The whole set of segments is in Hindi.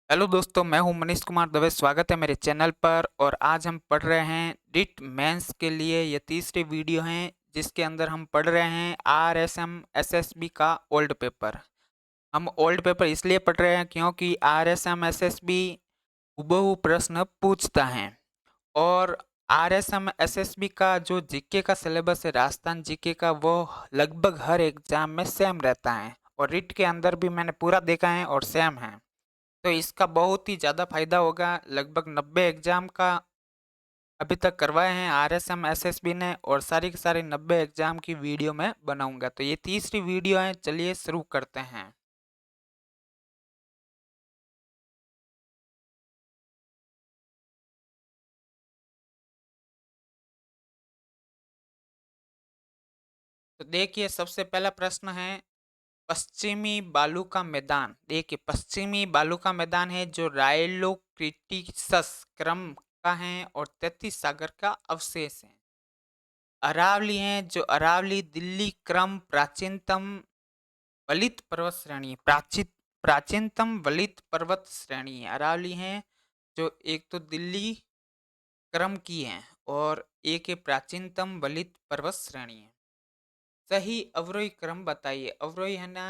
हेलो दोस्तों, मैं हूं मनीष कुमार दवे। स्वागत है मेरे चैनल पर। और आज हम पढ़ रहे हैं डिट मेंस के लिए। ये तीसरी वीडियो है जिसके अंदर हम पढ़ रहे हैं आरएसएम एसएसबी का ओल्ड पेपर। हम ओल्ड पेपर इसलिए पढ़ रहे हैं क्योंकि आरएसएम एसएसबी हूबहू प्रश्न पूछता है। और आरएसएम एसएसबी का जो जीके का सिलेबस है, राजस्थान जीके का, वो लगभग हर एग्जाम में सेम रहता है। और रिट के अंदर भी मैंने पूरा देखा है और सेम है। तो इसका बहुत ही ज़्यादा फायदा होगा। लगभग 90 एग्जाम का अभी तक करवाए हैं आरएसएम एसएसबी ने, और सारी की सारी 90 एग्जाम की वीडियो मैं बनाऊंगा। तो ये तीसरी वीडियो है, चलिए शुरू करते हैं। तो देखिए, सबसे पहला प्रश्न है पश्चिमी बालू का मैदान। देखिए, पश्चिमी बालू का मैदान है जो रायलो क्रिटिसस क्रम का है और 33 सागर का अवशेष है। अरावली है जो अरावली दिल्ली क्रम प्राचीनतम वलित पर्वत श्रेणी है। प्राचीनतम वलित पर्वत श्रेणी है अरावली है, जो एक तो दिल्ली क्रम की है और एक है प्राचीनतम वलित पर्वत श्रेणी है। सही अवरोही क्रम बताइए। अवरोही है ना,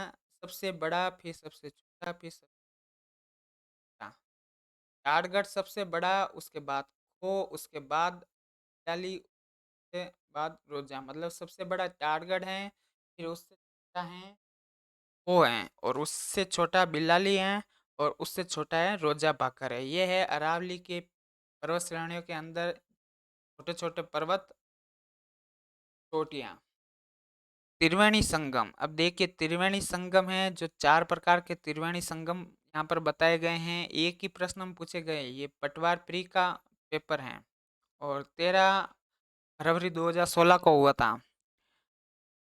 सबसे बड़ा, फिर सबसे छोटा, फिर सबसे छोटा। टाटगढ़ सबसे बड़ा, उसके बाद खो, उसके बाद डाली, उसके बाद रोजा। मतलब सबसे बड़ा टाटगढ़ है, फिर उससे छोटा है वो है, और उससे छोटा बिलाली है, और उससे छोटा है रोजा भाकर है। ये है अरावली के पर्वत श्रेणियों के अंदर छोटे छोटे पर्वत चोटियाँ। त्रिवेणी संगम। अब देखिए, त्रिवेणी संगम है जो 4 प्रकार के त्रिवेणी संगम यहाँ पर बताए गए हैं। एक ही प्रश्न में पूछे गए। ये पटवार प्री का पेपर है और 13 फरवरी 2016 को हुआ था।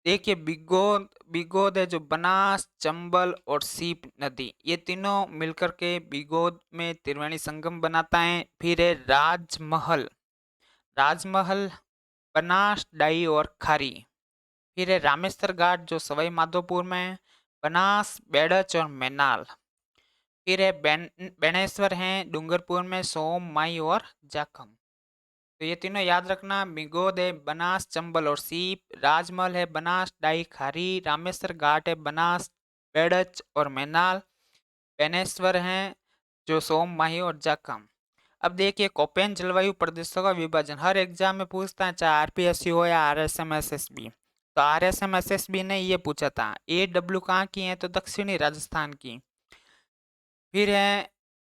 देखिए, बिगोद बिगोद है जो बनास, चंबल और सीप नदी, ये तीनों मिलकर के बिगोद में त्रिवेणी संगम बनाता है। फिर है राजमहल। राजमहल बनास, डाई और खारी। फिर है रामेश्वर घाट जो सवाई माधोपुर में है, बनास, बेड़च और मैनाल। फिर है बेणेश्वर है डूंगरपुर में, सोम, माई और जाखम। तो ये तीनों याद रखना। मिगोद है बनास, चंबल और सीप। राजमहल है बनास, डाई, खारी। रामेश्वर घाट है बनास, बेड़च और मैनाल। बेनेश्वर है जो सोम, माही और जाखम। अब देखिए, कोपेन जलवायु प्रदेशों का विभाजन हर एग्जाम में पूछता है, चाहे आरपीएससी हो या आरएसएम एसएसबी। तो आरएसएम एसएसबी ने ये पूछा था। ए डब्ल्यू कहाँ की है? तो दक्षिणी राजस्थान की। फिर है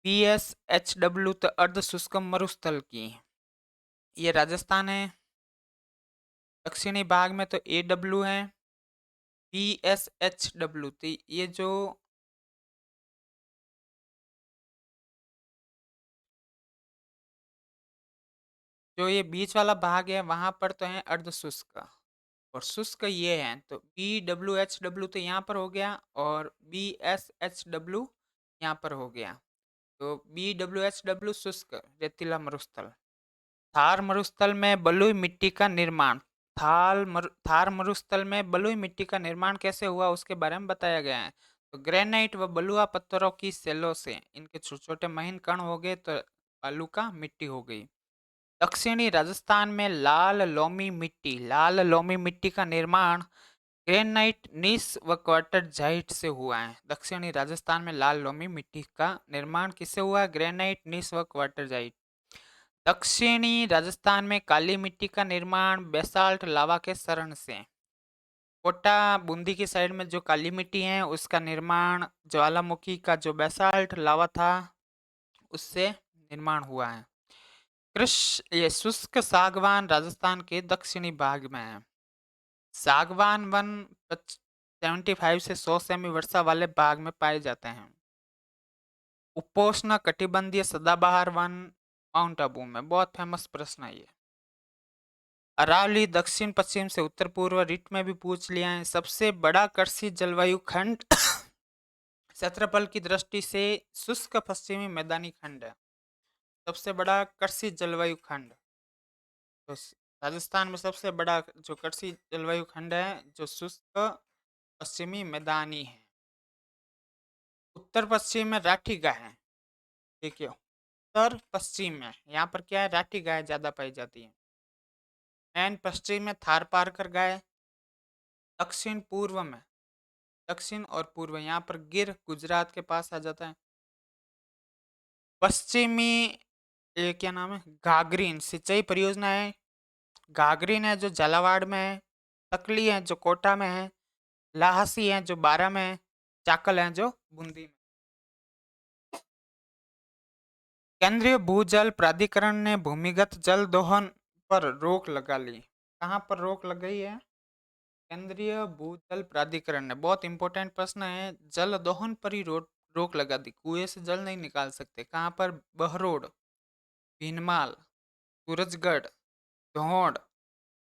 पी एस एच डब्ल्यू, तो अर्ध शुष्क मरुस्थल की। ये राजस्थान है। दक्षिणी भाग में तो ए डब्ल्यू है। पी एस एच डब्ल्यू, तो ये जो ये बीच वाला भाग है वहां पर तो है अर्ध शुष्क, और शुष्क ये है। तो बी डब्ल्यू एच डब्ल्यू तो यहाँ पर हो गया, और बी एस एच डब्ल्यू यहाँ पर हो गया। तो बी डब्ल्यू एच डब्ल्यू शुष्क रेतीला मरुस्थल। थार मरुस्थल में बलुई मिट्टी का निर्माण। थार मरुस्थल में बलुई मिट्टी का निर्माण कैसे हुआ उसके बारे में बताया गया है। तो ग्रेनाइट व बलुआ पत्थरों की सेलों से इनके छोटे छोटे महीन कण हो गए, तो बालू का मिट्टी हो गई। दक्षिणी राजस्थान में लाल लोमी मिट्टी का निर्माण ग्रेनाइट, नीस व क्वार्टरजाइट से हुआ है। दक्षिणी राजस्थान में लाल लोमी मिट्टी का निर्माण किससे हुआ है? ग्रेनाइट, नीस व क्वार्टरजाइट। दक्षिणी राजस्थान में काली मिट्टी का निर्माण बेसाल्ट लावा के शरण से। कोटा बूंदी की साइड में जो काली मिट्टी है उसका निर्माण ज्वालामुखी का जो बेसाल्ट लावा था उससे निर्माण हुआ है। ये शुष्क सागवान राजस्थान के दक्षिणी भाग में है। सागवान वन 75 से 100 सेमी वर्षा वाले भाग में पाए जाते हैं। उपोष्ण कटिबंधीय सदाबहार वन माउंट आबू में। बहुत फेमस प्रश्न है ये। अरावली दक्षिण पश्चिम से उत्तर पूर्व, रिट में भी पूछ लिया है। सबसे बड़ा कृषि जलवायु खंड क्षेत्रफल की दृष्टि से शुष्क पश्चिमी मैदानी खंड है। सबसे बड़ा कृषि जलवायु खंड। तो राजस्थान में सबसे बड़ा जो कृषि जलवायु खंड है जो शुष्क पश्चिमी मैदानी है। उत्तर पश्चिम में राठी का है। देखिए, उत्तर पश्चिम में यहाँ पर क्या है, राठी गाय ज्यादा पाई जाती है। एंड पश्चिम में थार पारकर गाय। दक्षिण पूर्व में, दक्षिण और पूर्व यहाँ पर गिर गुजरात के पास आ जाता है। पश्चिमी, ये क्या नाम है, घाघरीन सिंचाई परियोजना है। घाघरीन है जो झालावाड़ में है। तकली है जो कोटा में है। लाहसी है जो बारा में है। चाकल है जो बूंदी में। केंद्रीय भूजल प्राधिकरण ने भूमिगत जल दोहन पर रोक लगा ली। कहाँ पर रोक लगाई है? केंद्रीय भूजल प्राधिकरण ने, बहुत इंपॉर्टेंट प्रश्न है, जल दोहन पर ही रोक लगा दी। कुएं से जल नहीं निकाल सकते। कहाँ पर? बहरोड, भीनमाल, सूरजगढ़, धौड़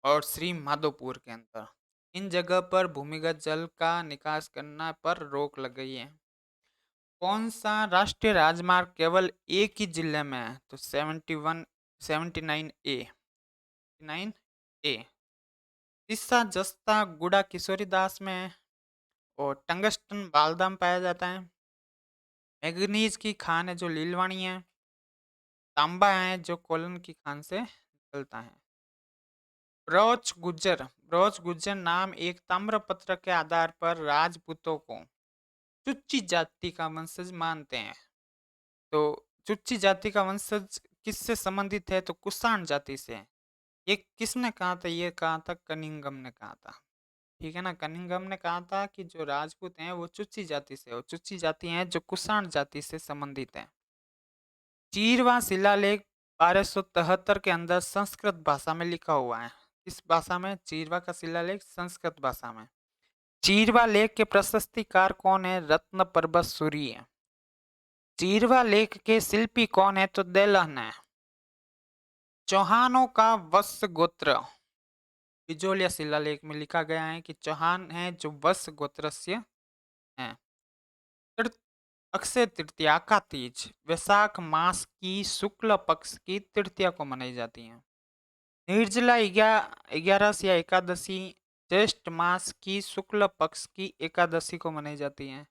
और श्री माधोपुर के अंदर, इन जगह पर भूमिगत जल का निकास करना पर रोक लग गई है। कौन सा राष्ट्रीय राजमार्ग केवल एक ही जिले में है? तो 71, 79A, 9A। सिस्सा जस्ता गुड़ा किशोरीदास में है। और टंगस्टन बालदाम पाया जाता है। मैग्नीज की खान है जो लीलवाणी है। तांबा है जो कोलन की खान से निकलता है। ब्रोच गुज्जर नाम एक ताम्रपत्र के आधार पर राजपूतों को चुच्ची जाति का वंशज मानते हैं। तो चुच्ची जाति का वंशज किससे संबंधित है? तो कुषाण जाति से। ये किसने कहा था? ये कहा था कनिंगम ने कहा था। ठीक है ना, कनिंगम ने कहा था कि जो राजपूत हैं वो चुच्ची जाति से, और चुच्ची जाति हैं जो कुषाण जाति से संबंधित है। चीरवा शिलालेख 1273 के अंदर संस्कृत भाषा में लिखा हुआ है। किस भाषा में? चीरवा का शिलालेख संस्कृत भाषा में। चीरवा लेख के प्रशस्तिकार कौन है? रत्न पर्वत सूर्य। चीरवा लेख के शिल्पी कौन है? तो देलहन है। चौहानों का वत्स गोत्र, बिजोलिया शिलालेख में लिखा गया है कि चौहान है जो वत्स गोत्रस्य है। अक्षय तृतीया का तीज वैशाख मास की शुक्ल पक्ष की तृतीया को मनाई जाती है। निर्जला 11 या एकादशी ज्येष्ठ मास की शुक्ल पक्ष की एकादशी को मनाई जाती है।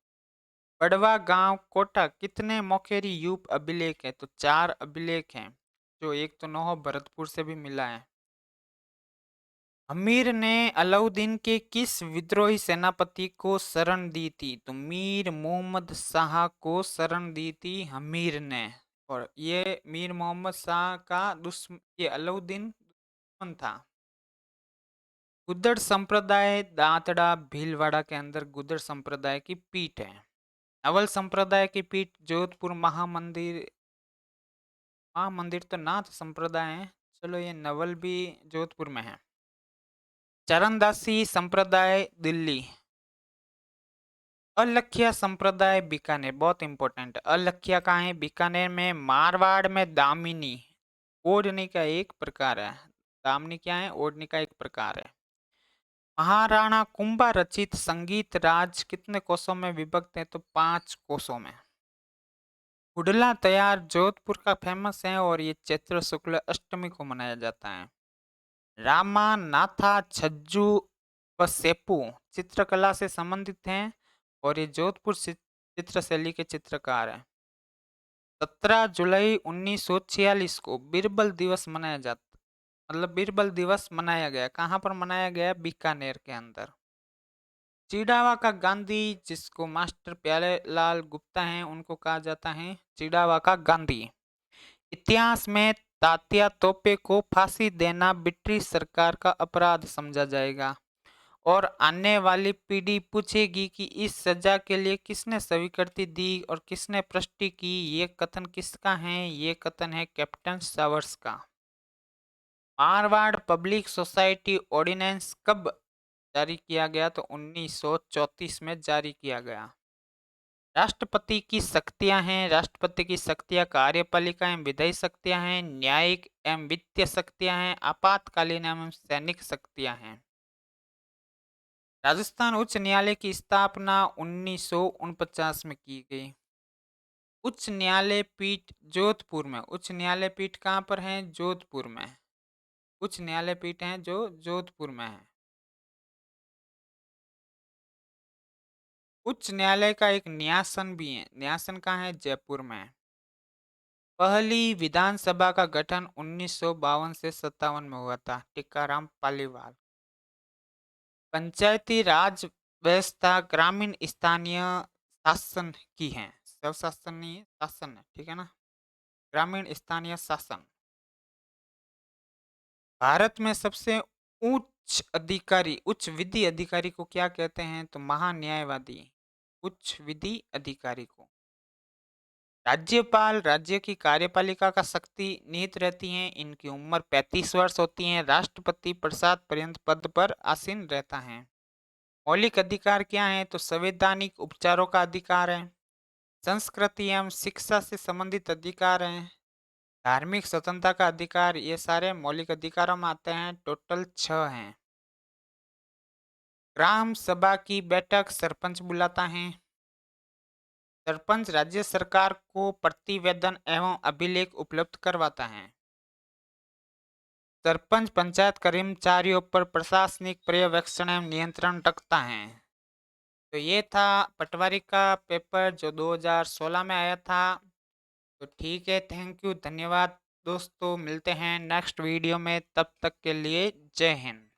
बड़वा गांव कोटा कितने मौकेरी यूप अभिलेख है? तो 4 अभिलेख हैं, जो एक तो नौह भरतपुर से भी मिला है। अमीर ने अलाउद्दीन के किस विद्रोही सेनापति को शरण दी थी? तो मीर मोहम्मद शाह को शरण दी थी अमीर ने। और ये मीर मोहम्मद शाह का दुश्मन, ये अलाउद्दीन दुश्मन था। गुद्दड़ संप्रदाय दांतड़ा भीलवाड़ा के अंदर गुद्दड़ संप्रदाय की पीठ है। नवल संप्रदाय की पीठ जोधपुर महामंदिर, महामंदिर तो नाथ संप्रदाय है, चलो ये नवल भी जोधपुर में है। चरणदासी संप्रदाय दिल्ली। अलखिया संप्रदाय बीकानेर, बहुत इंपॉर्टेंट। अलखिया कहाँ है? बीकानेर में। मारवाड़ में दामिनी ओढ़नी का एक प्रकार है। दामिनी क्या है? ओढ़नी का एक प्रकार है। महाराणा कुंभा रचित संगीत राज कितने कोषों में विभक्त है? तो 5 कोषों में। हुडला तैयार जोधपुर का फेमस है और ये चैत्र शुक्ल अष्टमी को मनाया जाता है। रामा नाथा छज्जू व सेपू चित्रकला से संबंधित हैं और ये जोधपुर चित्र शैली के चित्रकार हैं। 17 जुलाई 1946 को बीरबल दिवस मनाया जाता, मतलब बीरबल दिवस मनाया गया। कहाँ पर मनाया गया? बीकानेर के अंदर। चिड़ावा का गांधी, जिसको मास्टर प्यारेलाल गुप्ता हैं, उनको कहा जाता है चिड़ावा का गांधी। इतिहास में तात्या तोपे को फांसी देना ब्रिटिश सरकार का अपराध समझा जाएगा और आने वाली पीढ़ी पूछेगी कि इस सजा के लिए किसने स्वीकृति दी और किसने पुष्टि की। ये कथन किसका है? ये कथन है कैप्टन सावर्स का। मारवाड़ पब्लिक सोसाइटी ऑर्डिनेंस कब जारी किया गया? तो 1934 में जारी किया गया। राष्ट्रपति की शक्तियां हैं। राष्ट्रपति की शक्तियां कार्यपालिका एवं विधायी शक्तियां हैं, न्यायिक एवं वित्तीय शक्तियां हैं, आपातकालीन एवं सैनिक शक्तियां हैं। राजस्थान उच्च न्यायालय की स्थापना 1949 में की गई। उच्च न्यायालय पीठ जोधपुर में। उच्च न्यायालय पीठ कहाँ पर है? जोधपुर में। उच्च न्यायालय पीठ है जो जोधपुर में है। उच्च न्यायालय का एक न्यासन भी है। न्यासन कहाँ है? जयपुर में। पहली विधानसभा का गठन 1952 से 57 में हुआ था। टीकाराम पालीवाल। पंचायती राज व्यवस्था ग्रामीण स्थानीय शासन की है। स्वशासन नहीं है, शासन है, ठीक है ना। ग्रामीण स्थानीय शासन। भारत में सबसे उच्च विधि अधिकारी को क्या कहते हैं? तो महान्यायवादी। उच्च विधि अधिकारी को। राज्यपाल राज्य की कार्यपालिका का शक्ति निहित रहती है। इनकी उम्र 35 वर्ष होती है। राष्ट्रपति प्रसाद पर्यंत पद पर आसीन रहता है। मौलिक अधिकार क्या है? तो संवैधानिक उपचारों का अधिकार है। संस्कृति एवं शिक्षा से संबंधित अधिकार हैं। धार्मिक स्वतंत्रता का अधिकार, ये सारे मौलिक अधिकारों में आते हैं। टोटल 6 हैं। ग्राम सभा की बैठक सरपंच बुलाता है। सरपंच राज्य सरकार को प्रतिवेदन एवं अभिलेख उपलब्ध करवाता है। सरपंच पंचायत कर्मचारियों पर प्रशासनिक पर्यवेक्षण एवं नियंत्रण रखता है। तो ये था पटवारी का पेपर जो 2016 में आया था। तो ठीक है, थैंक यू, धन्यवाद दोस्तों। मिलते हैं नेक्स्ट वीडियो में, तब तक के लिए जय हिंद।